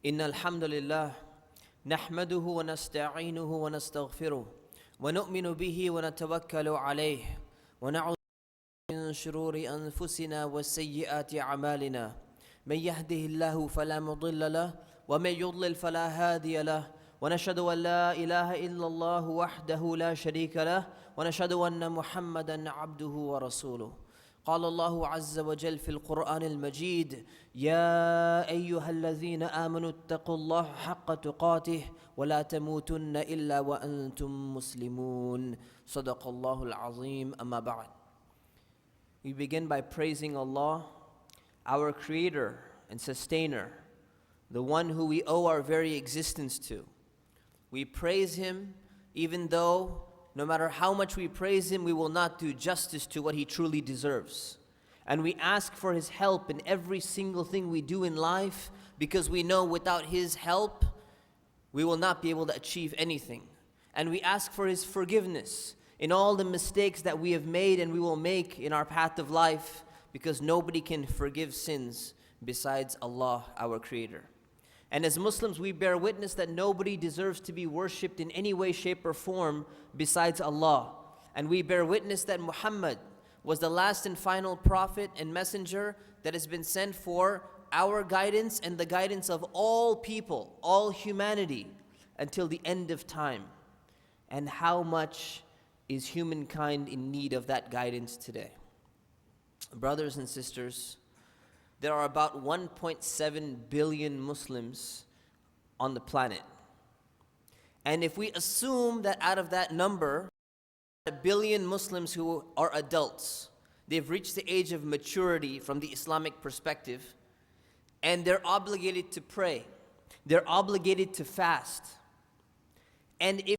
إن الحمد لله نحمده ونستعينه ونستغفره ونؤمن به ونتوكل عليه ونعوذ من شرور أنفسنا وسيئات أعمالنا من يهده الله فلا مضل له ومن يضلل فلا هادي له ونشهد أن لا إله إلا الله وحده لا شريك له ونشهد أن محمدا عبده ورسوله. قال الله عز وجل في القرآن المجيد: يا أيها الذين آمنوا اتقوا الله حق تقاته ولا تموتن إلا وأنتم مسلمون. صدق الله العظيم. أما بعد. We begin by praising Allah, our Creator and Sustainer, the one who we owe our very existence to. We praise Him even though no matter how much we praise Him, we will not do justice to what He truly deserves. And we ask for His help in every single thing we do in life, because we know without His help, we will not be able to achieve anything. And we ask for His forgiveness in all the mistakes that we have made and we will make in our path of life, because nobody can forgive sins besides Allah, our Creator. And as Muslims, we bear witness that nobody deserves to be worshipped in any way, shape, or form besides Allah. And we bear witness that Muhammad was the last and final prophet and messenger that has been sent for our guidance and the guidance of all people, all humanity, until the end of time. And how much is humankind in need of that guidance today? Brothers and sisters, there are about 1.7 billion Muslims on the planet. And if we assume that out of that number, 1 billion Muslims who are adults, they've reached the age of maturity from the Islamic perspective, and they're obligated to pray, they're obligated to fast. And if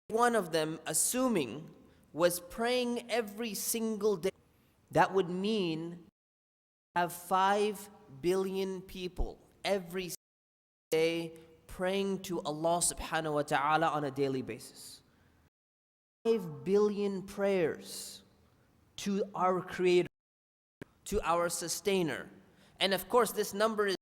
one of them, assuming, was praying every single day, that would mean have 5 billion people every day praying to Allah subhanahu wa ta'ala on a daily basis. 5 billion prayers to our Creator, to our Sustainer. And of course, this number is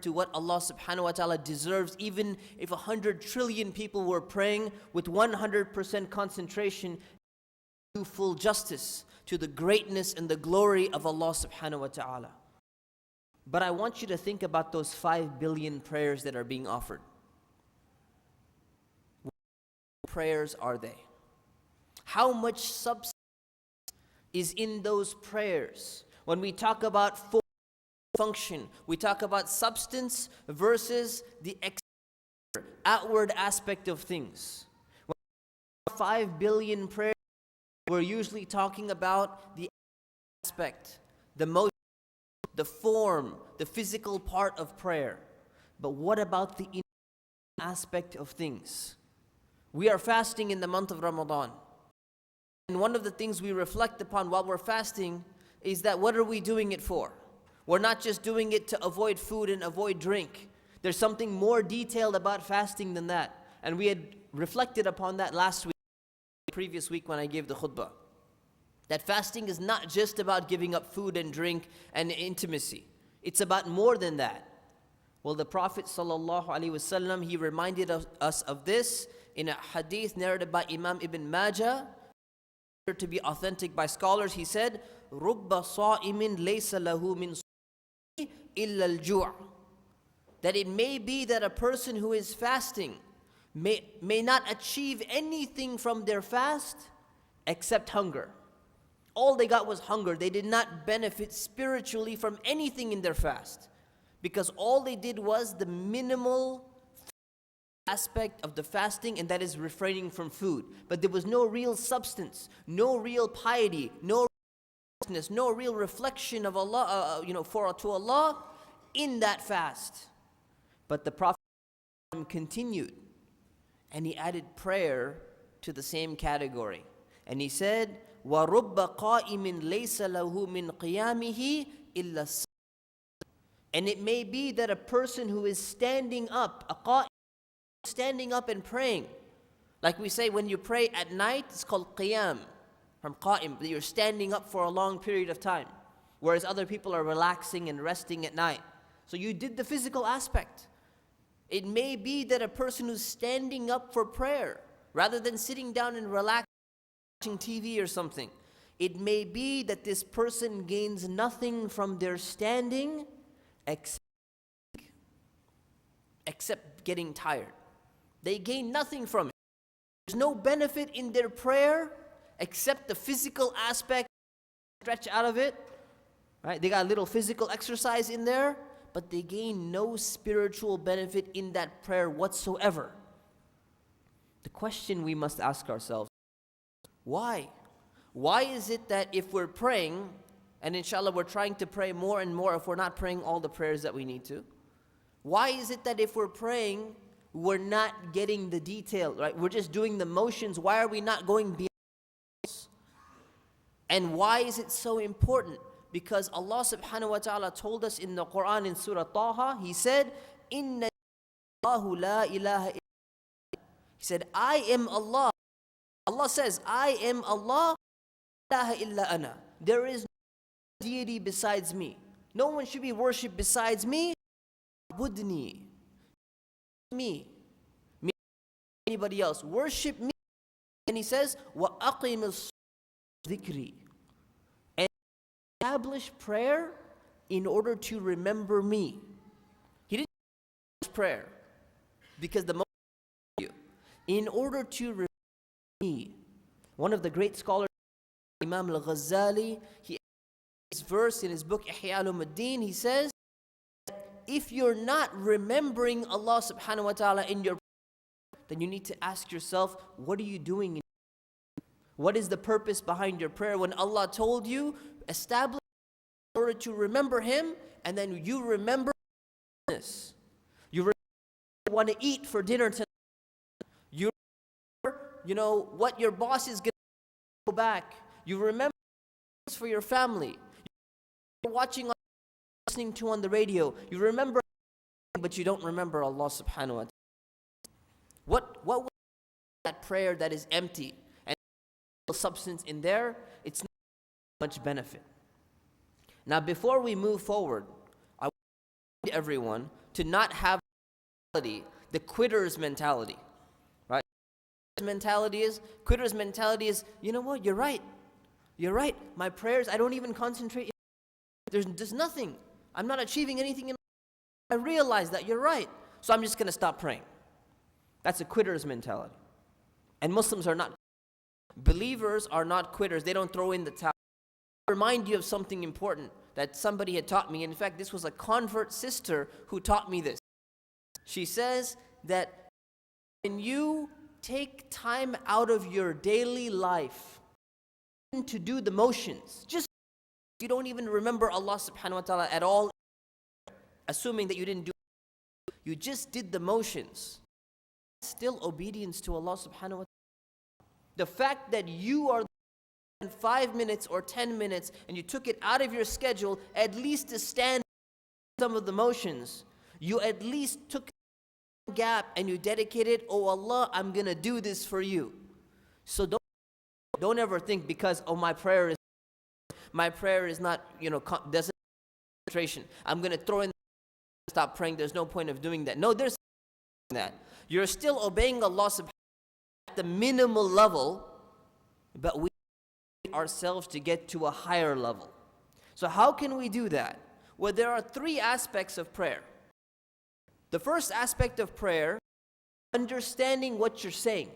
to what Allah subhanahu wa ta'ala deserves. Even if 100 trillion people were praying with 100% concentration, to full justice to the greatness and the glory of Allah subhanahu wa ta'ala. But I want you to think about those 5 billion prayers that are being offered. What prayers are they? How much substance is in those prayers? When we talk about function, we talk about substance versus the outward aspect of things. When 5 billion prayers, we're usually talking about the aspect, the motion, the form, the physical part of prayer. But what about the aspect of things? We are fasting in the month of Ramadan. And one of the things we reflect upon while we're fasting is that what are we doing it for? We're not just doing it to avoid food and avoid drink. There's something more detailed about fasting than that. And we had reflected upon that last week, previous week when I gave the khutbah. That fasting is not just about giving up food and drink and intimacy. It's about more than that. Well, the Prophet ﷺ, he reminded us of this in a hadith narrated by Imam Ibn Majah, to be authentic by scholars. He said, رُبَّ صَائِمٍ لَيْسَ لَهُ مِنْ صَائِمٍ إِلَّا الْجُوعِ. That it may be that a person who is fasting may not achieve anything from their fast except hunger. All they got was hunger. They did not benefit spiritually from anything in their fast, because all they did was the minimal aspect of the fasting, and that is refraining from food. But there was no real substance, no real piety, no righteousness, no real reflection of Allah, to Allah in that fast. But the Prophet continued, and he added prayer to the same category. And he said, وَرُبَّ قَائِمٍ لَيْسَ لَهُ مِنْ قِيَامِهِ إِلَّا الصَّلَاةُ. And it may be that a person who is standing up, standing up and praying, like we say when you pray at night, it's called qiyam, from qa'im, you're standing up for a long period of time, whereas other people are relaxing and resting at night. So you did the physical aspect, It may be that a person who's standing up for prayer, rather than sitting down and relaxing, watching TV or something, it may be that this person gains nothing from their standing except getting tired. They gain nothing from it. There's no benefit in their prayer except the physical aspect, stretch out of it. Right? They got a little physical exercise in there, but they gain no spiritual benefit in that prayer whatsoever. The question we must ask ourselves, why? Why is it that if we're praying, and inshallah we're trying to pray more and more if we're not praying all the prayers that we need to, why is it that if we're praying, we're not getting the detail, right? We're just doing the motions. Why are we not going beyond this? And why is it so important? Because Allah subhanahu wa ta'ala told us in the Quran in Surah Taha, He said, Inna Allahu la ilaha illa. He said, I am Allah. Allah says, I am Allah, la ilaha illa ana. There is no deity besides me. No one should be worshipped besides me. Budni. Me. Anybody else. Worship me. And He says, wa aqimus dhikri. And establish prayer in order to remember me. He didn't establish prayer because the most you. In order to remember me. One of the great scholars, Imam al-Ghazali, he this verse in his book Ihya Ulumuddin, he says, if you're not remembering Allah subhanahu wa ta'ala in your prayer, then you need to ask yourself, what are you doing? What is the purpose behind your prayer? When Allah told you, establish in order to remember Him, and then you remember this. You remember what you want to eat for dinner tonight. You remember, what your boss is going to go back. You remember for your family. You're watching, listening to on the radio. You remember, but you don't remember Allah subhanahu wa ta'ala. What was that prayer that is empty and no substance in there? It's not much benefit. Now, before we move forward, I want everyone to not have the quitter's mentality. Right? Quitter's mentality is, you know what, you're right. You're right. My prayers, I don't even concentrate. There's nothing. I'm not achieving anything in my life. I realize that you're right. So I'm just going to stop praying. That's a quitter's mentality. And Muslims are not. Believers are not quitters. They don't throw in the towel. I'll remind you of something important that somebody had taught me. In fact, this was a convert sister who taught me this. She says that when you take time out of your daily life to do the motions, just you don't even remember Allah subhanahu wa ta'ala at all, assuming that you didn't do it, you just did the motions, still obedience to Allah subhanahu wa ta'ala. The fact that you are in 5 minutes or 10 minutes and you took it out of your schedule at least to stand some of the motions, you at least took a gap and you dedicated, oh Allah, I'm gonna do this for you. So don't ever think because my prayer is not, doesn't concentration. I'm gonna throw in stop praying. There's no point of doing that. No, there's that. You're still obeying Allah subhanahu wa ta'ala at the minimal level, but we need ourselves to get to a higher level. So how can we do that? Well, there are 3 aspects of prayer. The first aspect of prayer, understanding what you're saying.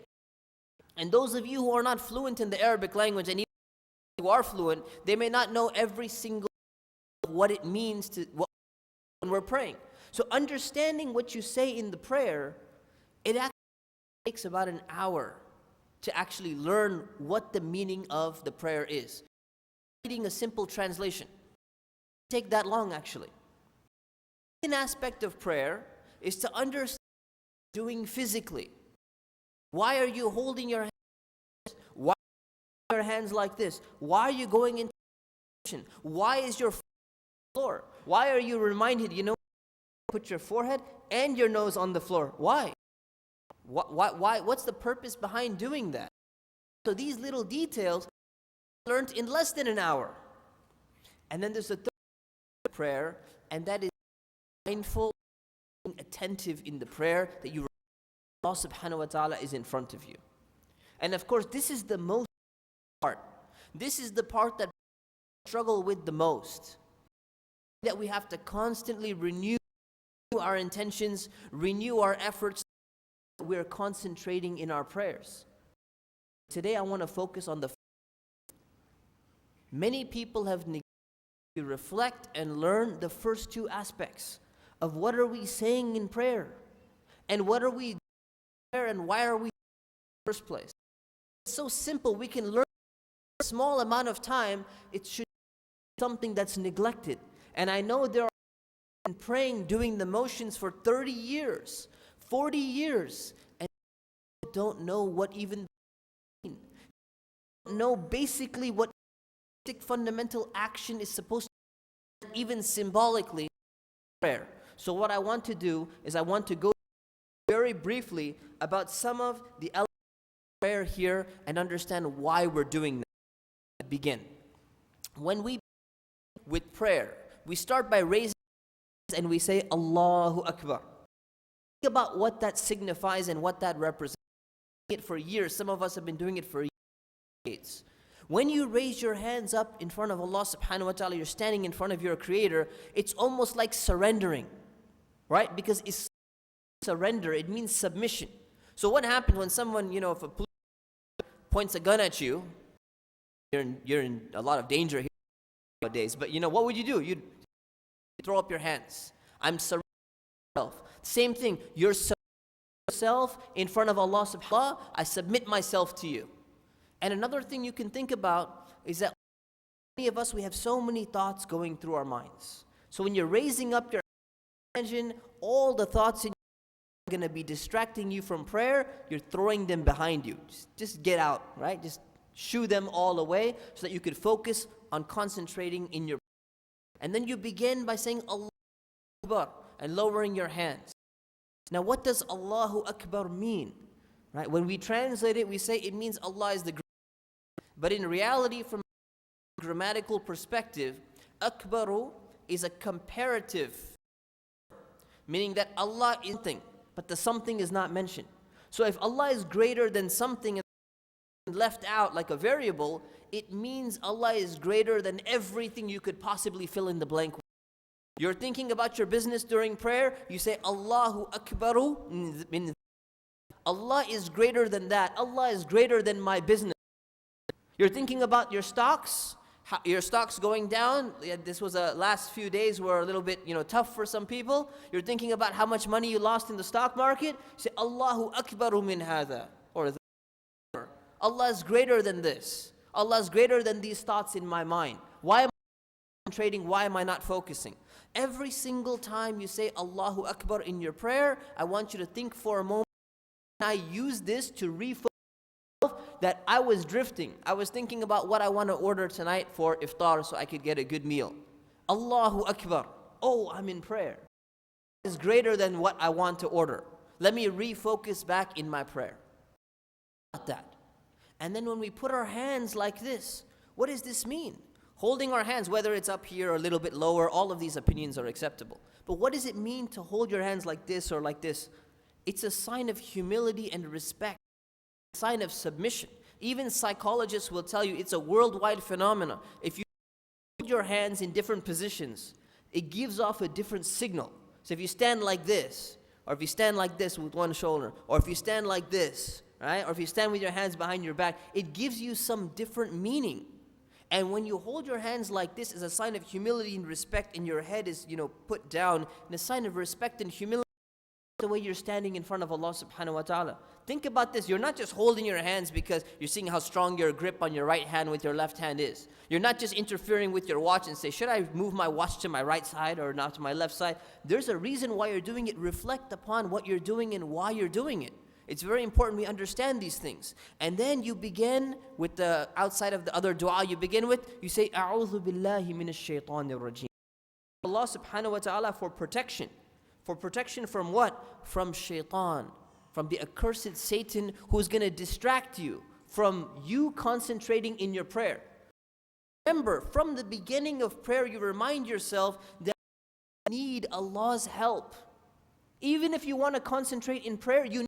And those of you who are not fluent in the Arabic language, and even who are fluent, they may not know every single what it means when we're praying. So understanding what you say in the prayer, it actually takes about an hour to actually learn what the meaning of the prayer is. Reading a simple translation take that long actually. An aspect of prayer is to understand what you're doing physically. Why are you holding your hands? Why are your hands like this? Why are you going into position? Why is your floor? Why are you reminded, put your forehead and your nose on the floor? Why? Why? What's the purpose behind doing that? So these little details learned in less than an hour. And then there's a third prayer, and that is mindful attentive in the prayer, that you Allah subhanahu wa ta'ala is in front of you. And of course, this is the most part. This is the part that we struggle with the most. That we have to constantly renew our intentions, renew our efforts. We're concentrating in our prayers. Today I want to focus on the many people have neglected to reflect and learn the first two aspects of what are we saying in prayer, and what are we doing in prayer, and why are we in the first place. It's so simple. We can learn in a small amount of time. It should be something that's neglected. And I know there are people praying, doing the motions for 30 years, 40 years, and don't know what even mean. Don't know basically what fundamental action is supposed to be, even symbolically, prayer. So what I want to do is I want to go very briefly about some of the elements of prayer here and understand why we're doing that. Begin. When we begin with prayer, we start by raising our hands and we say Allahu Akbar. Think about what that signifies and what that represents. We've been doing it for years. Some of us have been doing it for decades. When you raise your hands up in front of Allah subhanahu wa ta'ala, you're standing in front of your Creator, it's almost like surrendering, right? Because it's surrender, it means submission. So what happens when someone, if a police points a gun at you, you're in a lot of danger here nowadays, but what would you do? You'd throw up your hands. I'm surrendering myself. Same thing, you're surrendering yourself in front of Allah subhanahu wa ta'ala, I submit myself to you. And another thing you can think about is that many of us, we have so many thoughts going through our minds. So when you're raising up your imagine all the thoughts in your mind are going to be distracting you from prayer, you're throwing them behind you. Just get out, right? Just shoo them all away so that you could focus on concentrating in your prayer. And then you begin by saying Allahu Akbar and lowering your hands. Now what does Allahu Akbar mean? Right? When we translate it, we say it means Allah is the great. But in reality, from a grammatical perspective, Akbaru is a comparative, meaning that Allah is something, but the something is not mentioned. So if Allah is greater than something and left out like a variable, it means Allah is greater than everything you could possibly fill in the blank with. You're thinking about your business during prayer, you say Allahu Akbaru. Allah is greater than that. Allah is greater than my business. You're thinking about your stocks going down. This was last few days were a little bit, tough for some people. You're thinking about how much money you lost in the stock market. Say Allahu Akbaru min hadha, or Allah is greater than this. Allah is greater than these thoughts in my mind. Why am I concentrating? Why am I not focusing? Every single time you say Allahu Akbar in your prayer, I want you to think for a moment. I use this to refocus that I was drifting. I was thinking about what I want to order tonight for iftar so I could get a good meal. Allahu Akbar. Oh, I'm in prayer. It's greater than what I want to order. Let me refocus back in my prayer. Not that. And then when we put our hands like this, what does this mean? Holding our hands, whether it's up here or a little bit lower, all of these opinions are acceptable. But what does it mean to hold your hands like this or like this? It's a sign of humility and respect, a sign of submission. Even psychologists will tell you it's a worldwide phenomenon. If you hold your hands in different positions, it gives off a different signal. So if you stand like this, or if you stand like this with one shoulder, or if you stand like this, right? Or if you stand with your hands behind your back, it gives you some different meaning. And when you hold your hands like this, is a sign of humility and respect, and your head is, put down, and a sign of respect and humility. The way you're standing in front of Allah subhanahu wa ta'ala. Think about this. You're not just holding your hands because you're seeing how strong your grip on your right hand with your left hand is. You're not just interfering with your watch and say, should I move my watch to my right side or not to my left side? There's a reason why you're doing it. Reflect upon what you're doing and why you're doing it. It's very important we understand these things. And then you begin with the outside of the other dua you begin with, you say, A'udhu billahi minash shaitanir rajim. Allah subhanahu wa ta'ala for protection. For protection from what? From shaitan, from the accursed Satan who's going to distract you from you concentrating in your prayer. Remember, from the beginning of prayer, you remind yourself that you need Allah's help. Even if you want to concentrate in prayer, you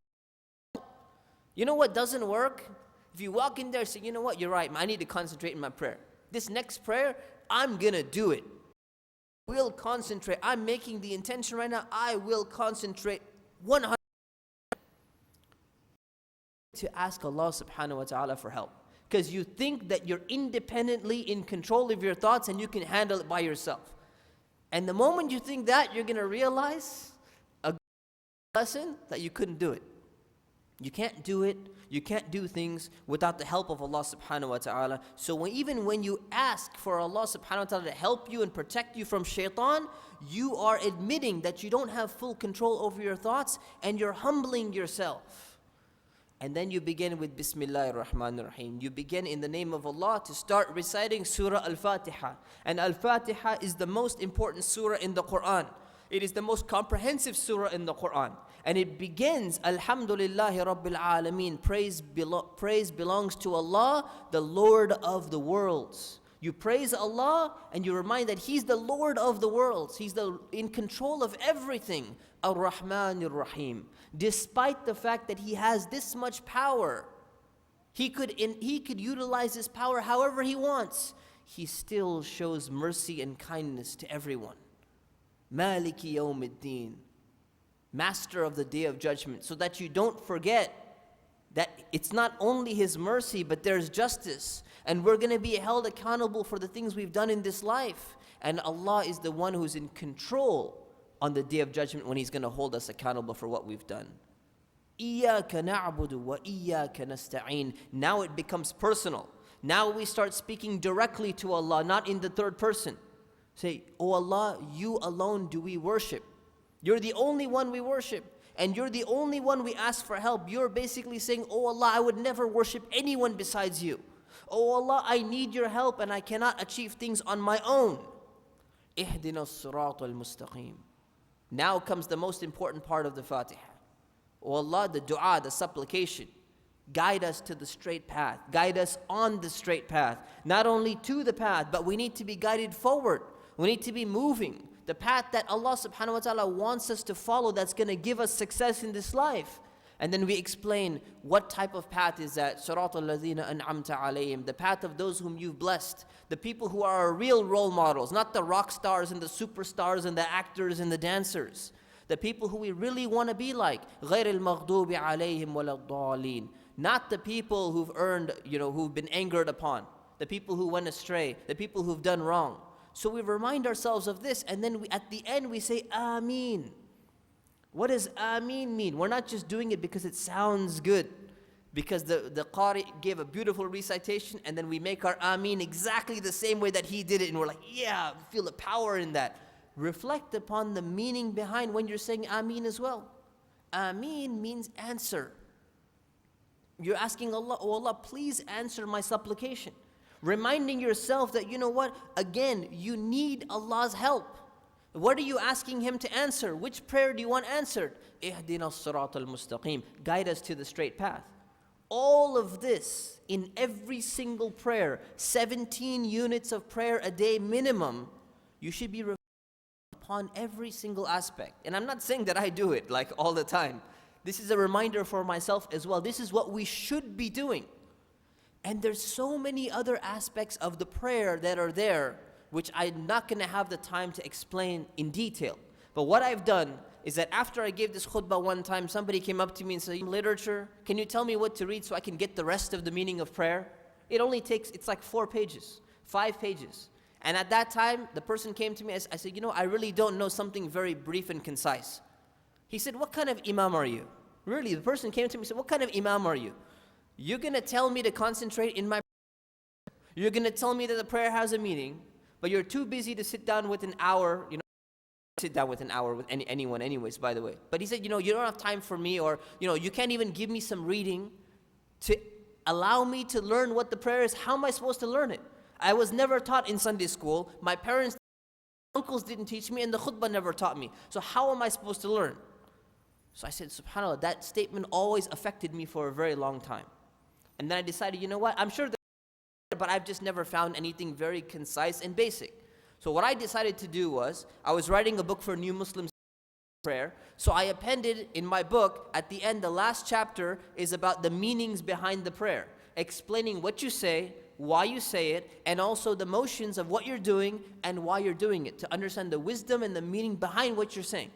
know what doesn't work? If you walk in there and say, you know what, you're right, I need to concentrate in my prayer. This next prayer, I'm going to do it. I will concentrate. I'm making the intention right now. I will concentrate 100% to ask Allah subhanahu wa ta'ala for help. Because you think that you're independently in control of your thoughts and you can handle it by yourself. And the moment you think that, you're going to realize a lesson that you couldn't do it. You can't do it. You can't do things without the help of Allah subhanahu wa ta'ala. So even when you ask for Allah subhanahu wa ta'ala to help you and protect you from shaitan, you are admitting that you don't have full control over your thoughts and you're humbling yourself. And then you begin with Bismillahir Rahmanir Rahim. You begin in the name of Allah to start reciting Surah Al-Fatiha. And Al-Fatiha is the most important surah in the Quran. It is the most comprehensive surah in the Quran. And it begins, Alhamdulillahi Rabbil Alameen. Praise belongs to Allah, the Lord of the worlds. You praise Allah and you remind that He's the Lord of the worlds. He's in control of everything. Ar-Rahmanir Rahim. Despite the fact that He has this much power, He could utilize His power however He wants. He still shows mercy and kindness to everyone. Maliki Yawmiddin. Master of the Day of Judgment, so that you don't forget that it's not only His mercy, but there's justice. And we're going to be held accountable for the things we've done in this life. And Allah is the one who's in control on the Day of Judgment when He's going to hold us accountable for what we've done. Iyyaka na'budu wa iyyaka nasta'een. Now it becomes personal. Now we start speaking directly to Allah, not in the third person. Say, Oh Allah, You alone do we worship. You're the only one we worship. And You're the only one we ask for help. You're basically saying, Oh Allah, I would never worship anyone besides You. Oh Allah, I need Your help and I cannot achieve things on my own. Ihdina as-sirat al-mustaqim. Now comes the most important part of the Fatiha. Oh Allah, the dua, the supplication. Guide us to the straight path. Guide us on the straight path. Not only to the path, but we need to be guided forward. We need to be moving. The path that Allah subhanahu wa ta'ala wants us to follow, that's going to give us success in this life. And then we explain what type of path is that. Siratal ladhina an'amta alayhim. The path of those whom You've blessed. The people who are our real role models. Not the rock stars and the superstars and the actors and the dancers. The people who we really want to be like. غَيْرِ الْمَغْضُوبِ عَلَيْهِمْ وَلَا الضَّالِينَ. Not the people who've earned, who've been angered upon. The people who went astray. The people who've done wrong. So we remind ourselves of this, and then at the end we say, Ameen. What does Ameen mean? We're not just doing it because it sounds good, because the Qari gave a beautiful recitation, and then we make our Ameen exactly the same way that he did it, and we're like, yeah, feel the power in that. Reflect upon the meaning behind when you're saying Ameen as well. Ameen means answer. You're asking Allah, Oh Allah, please answer my supplication. Reminding yourself that, you know what, again, you need Allah's help. What are you asking Him to answer? Which prayer do you want answered? Ihdina as-sirat al-mustaqim. Guide us to the straight path. All of this in every single prayer, 17 units of prayer a day minimum, you should be reflecting upon every single aspect. And I'm not saying that I do it like all the time. This is a reminder for myself as well. This is what we should be doing. And there's so many other aspects of the prayer that are there, which I'm not going to have the time to explain in detail. But what I've done is that after I gave this khutbah one time, somebody came up to me and said, literature, can you tell me what to read so I can get the rest of the meaning of prayer? It's like 4 pages, 5 pages. And at that time, the person came to me, I said, I really don't know, something very brief and concise. He said, what kind of imam are you? Really, the person came to me and said, what kind of imam are you? You're going to tell me to concentrate in my prayer. You're going to tell me that the prayer has a meaning, but you're too busy to sit down with an hour, sit down with an hour with anyone anyways, by the way. But he said, you don't have time for me, or, you can't even give me some reading to allow me to learn what the prayer is. How am I supposed to learn it? I was never taught in Sunday school. My parents, uncles didn't teach me, and the khutbah never taught me. So how am I supposed to learn? So I said, subhanAllah, that statement always affected me for a very long time. And then I decided, I'm sure but I've just never found anything very concise and basic. So what I decided to do was, I was writing a book for new Muslims. prayer. So I appended in my book, at the end, the last chapter is about the meanings behind the prayer, explaining what you say, why you say it, and also the motions of what you're doing and why you're doing it, to understand the wisdom and the meaning behind what you're saying.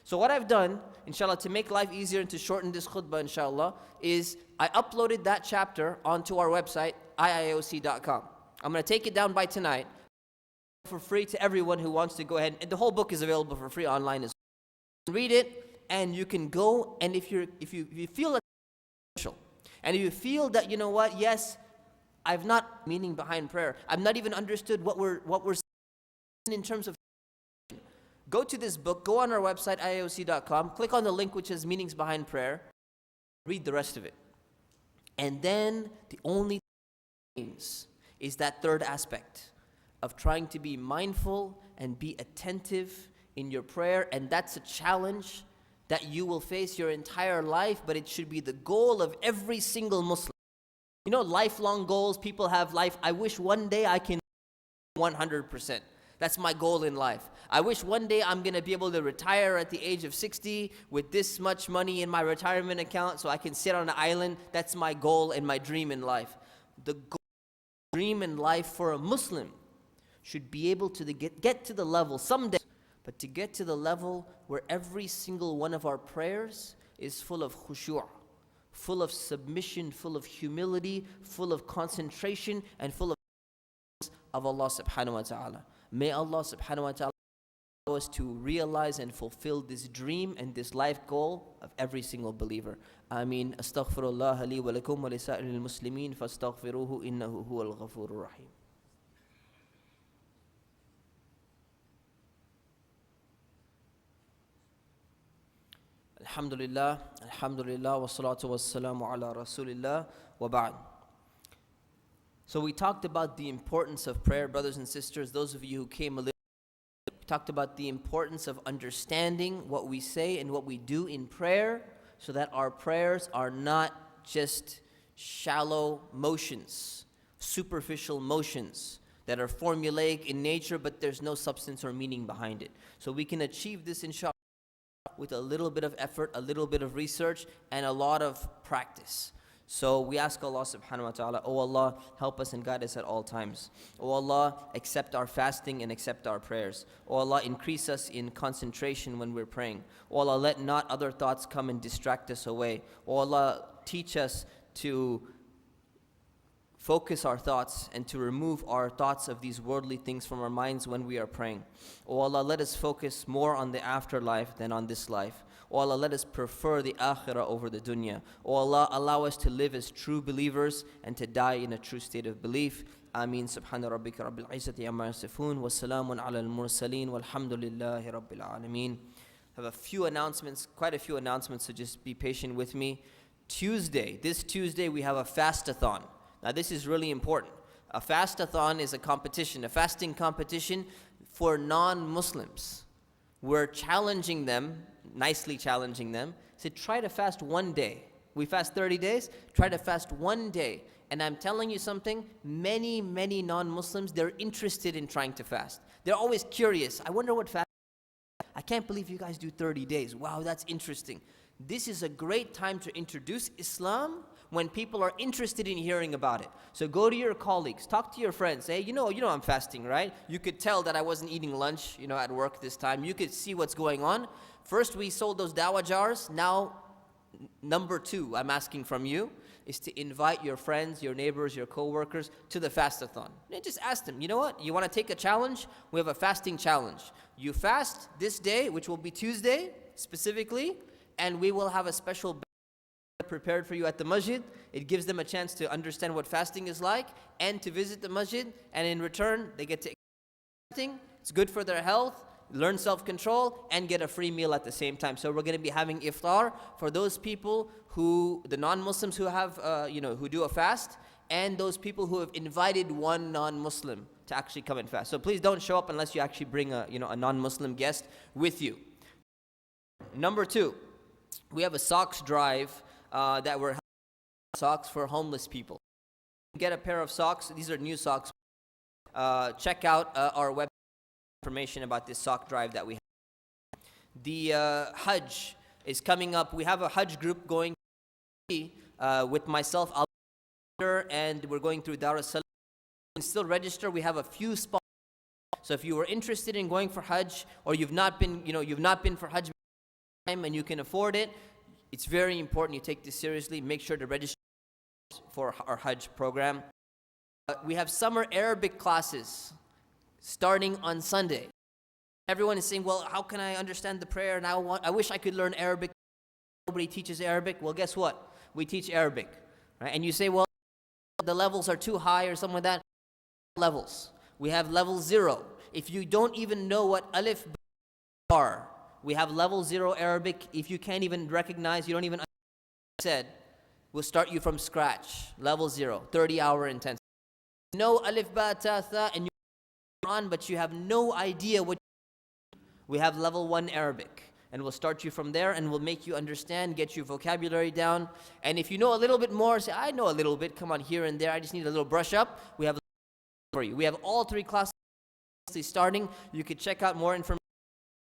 So what I've done, inshallah, to make life easier and to shorten this khutbah, inshallah, is I uploaded that chapter onto our website, iioc.com. I'm going to take it down by tonight for free to everyone who wants to go ahead. And the whole book is available for free online as well. Read it, and you can go, and if you feel that, and if you feel that, you know what, yes, I've not meaning behind prayer, I've not even understood what we're saying in terms of, go to this book, go on our website, ioc.com, click on the link which says meanings behind prayer, read the rest of it. And then the only thing is that third aspect of trying to be mindful and be attentive in your prayer, and that's a challenge that you will face your entire life, but it should be the goal of every single Muslim. You know, lifelong goals, people have life, I wish one day I can 100%. That's my goal in life. I wish one day I'm going to be able to retire at the age of 60 with this much money in my retirement account so I can sit on an island. That's my goal and my dream in life. The goal, dream in life for a Muslim should be able to get to the level someday, but to get to the level where every single one of our prayers is full of khushu', full of submission, full of humility, full of concentration, and full of Allah subhanahu wa ta'ala. May Allah subhanahu wa ta'ala allow us to realize and fulfill this dream and this life goal of every single believer. Ameen. Astaghfirullah li wa lakum wa li sa'iril muslimin fastaghfiruhu innahu huwal ghafurur rahim. Alhamdulillah, alhamdulillah, wa salatu wa salamu ala rasulillah, wa ba'd. So we talked about the importance of prayer, brothers and sisters. Those of you who came a little, we talked about the importance of understanding what we say and what we do in prayer, so that our prayers are not just shallow motions, superficial motions that are formulaic in nature, but there's no substance or meaning behind it. So we can achieve this, inshallah, with a little bit of effort, a little bit of research, and a lot of practice. So we ask Allah subhanahu wa ta'ala, oh Allah, help us and guide us at all times. Oh Allah, accept our fasting and accept our prayers. Oh Allah, increase us in concentration when we're praying. Oh Allah, let not other thoughts come and distract us away. Oh Allah, teach us to focus our thoughts and to remove our thoughts of these worldly things from our minds when we are praying. Oh Allah, let us focus more on the afterlife than on this life. Oh Allah, let us prefer the akhirah over the dunya. Oh Allah, allow us to live as true believers and to die in a true state of belief. Ameen. Subhana rabbika rabbil izzati amma yasifun wa salamun ala al-mursaleen walhamdulillahi rabbil alameen. I have a few announcements, quite a few announcements, so just be patient with me. This Tuesday, we have a fastathon. Now this is really important. A fastathon is a competition, a fasting competition for non-Muslims. We're challenging them, nicely challenging them, to try to fast one day. We fast 30 days, try to fast one day. And I'm telling you something, many non-Muslims, they're interested in trying to fast. They're always curious. I wonder what fast is. I can't believe you guys do 30 days. Wow, that's interesting. This is a great time to introduce Islam when people are interested in hearing about it. So go to your colleagues, talk to your friends, say, you know I'm fasting, right? You could tell that I wasn't eating lunch, at work this time. You could see what's going on. First, we sold those dawah jars. Now, number 2, I'm asking from you, is to invite your friends, your neighbors, your co-workers to the fastathon. And just ask them, you know what? You want to take a challenge? We have a fasting challenge. You fast this day, which will be Tuesday, specifically, and we will have a special prepared for you at the masjid. It gives them a chance to understand what fasting is like and to visit the masjid, and in return they get to fasting. It's good for their health, learn self-control, and get a free meal at the same time. So we're going to be having iftar for those people the non-Muslims who have who do a fast, and those people who have invited one non-Muslim to actually come and fast. So please don't show up unless you actually bring a non-Muslim guest with you. Number 2, we have a socks drive that we're having, socks for homeless people. Get a pair of socks. These are new socks. Check out our website information about this sock drive that we have. The Hajj is coming up. We have a Hajj group going with myself, and we're going through Dar es Salaam. You can still register. We have a few spots. So if you were interested in going for Hajj, or you've not been for Hajj and you can afford it, it's very important you take this seriously. Make sure to register for our Hajj program. We have summer Arabic classes starting on Sunday. Everyone is saying, well, how can I understand the prayer? And I wish I could learn Arabic. Nobody teaches Arabic. Well, guess what? We teach Arabic. Right? And you say, well, the levels are too high or something like that. Levels. We have level 0. If you don't even know what alif are, we have level 0 Arabic. If you can't even recognize, you don't even understand what I said, we'll start you from scratch. Level 0, 30-hour intensity. No alif ba ta tha, and you're on, but you have no idea what. We have level 1 Arabic, and we'll start you from there, and we'll make you understand, get your vocabulary down. And if you know a little bit more, say, I know a little bit, come on, here and there, I just need a little brush up. We have for you. We have all 3 classes starting. You could check out more information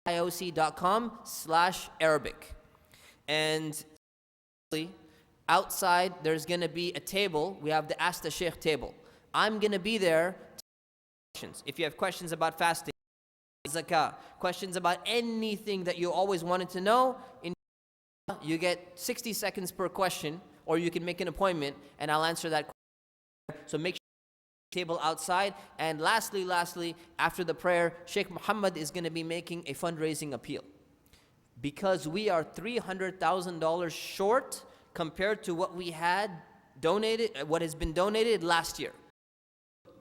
at ioc.com/Arabic. And outside, there's going to be a table. We have the Ask the Sheikh table. I'm going to be there. If you have questions about fasting, zakah, questions about anything that you always wanted to know, you get 60 seconds per question, or you can make an appointment and I'll answer that question. So make sure table outside. And lastly, after the prayer, Sheikh Muhammad is going to be making a fundraising appeal, because we are $300,000 short compared to what we had donated, what has been donated last year.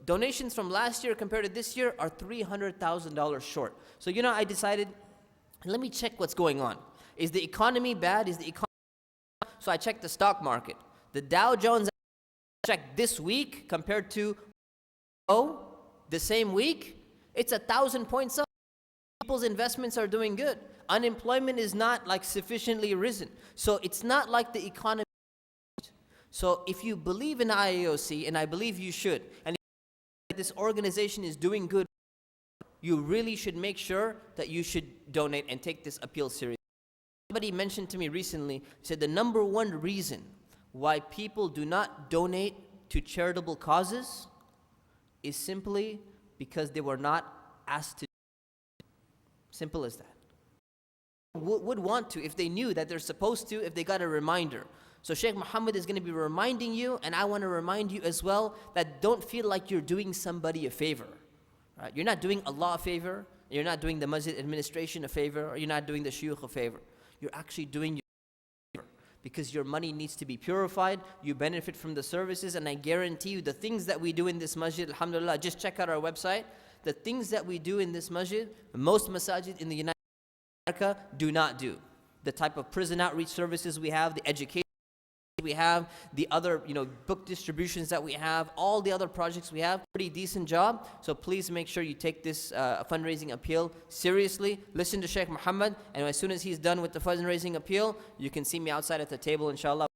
Donations from last year compared to this year are $300,000 short. So, I decided, let me check what's going on. Is the economy bad? So I checked the stock market. The Dow Jones, checked this week compared to the same week, it's 1,000 points up. People's investments are doing good. Unemployment is not sufficiently risen. So it's not like the economy. So if you believe in IAOC, and I believe you should, and this organization is doing good, you really should make sure that you should donate and take this appeal seriously. Somebody mentioned to me recently, said the number one reason why people do not donate to charitable causes is simply because they were not asked to. Simple as that. Would want to if they knew that they're supposed to, if they got a reminder. So Sheikh Muhammad is going to be reminding you, and I want to remind you as well, that don't feel like you're doing somebody a favor. Right? You're not doing Allah a favor, you're not doing the masjid administration a favor, or you're not doing the shuyukh a favor. You're actually doing your favor, because your money needs to be purified, you benefit from the services, and I guarantee you the things that we do in this masjid, alhamdulillah, just check out our website. The things that we do in this masjid, most masajid in the United States do not do. The type of prison outreach services we have, the education we have, the other book distributions that we have, all the other projects we have, pretty decent job. So please make sure you take this fundraising appeal seriously. Listen to Sheikh Muhammad, and as soon as he's done with the fundraising appeal, you can see me outside at the table, inshallah.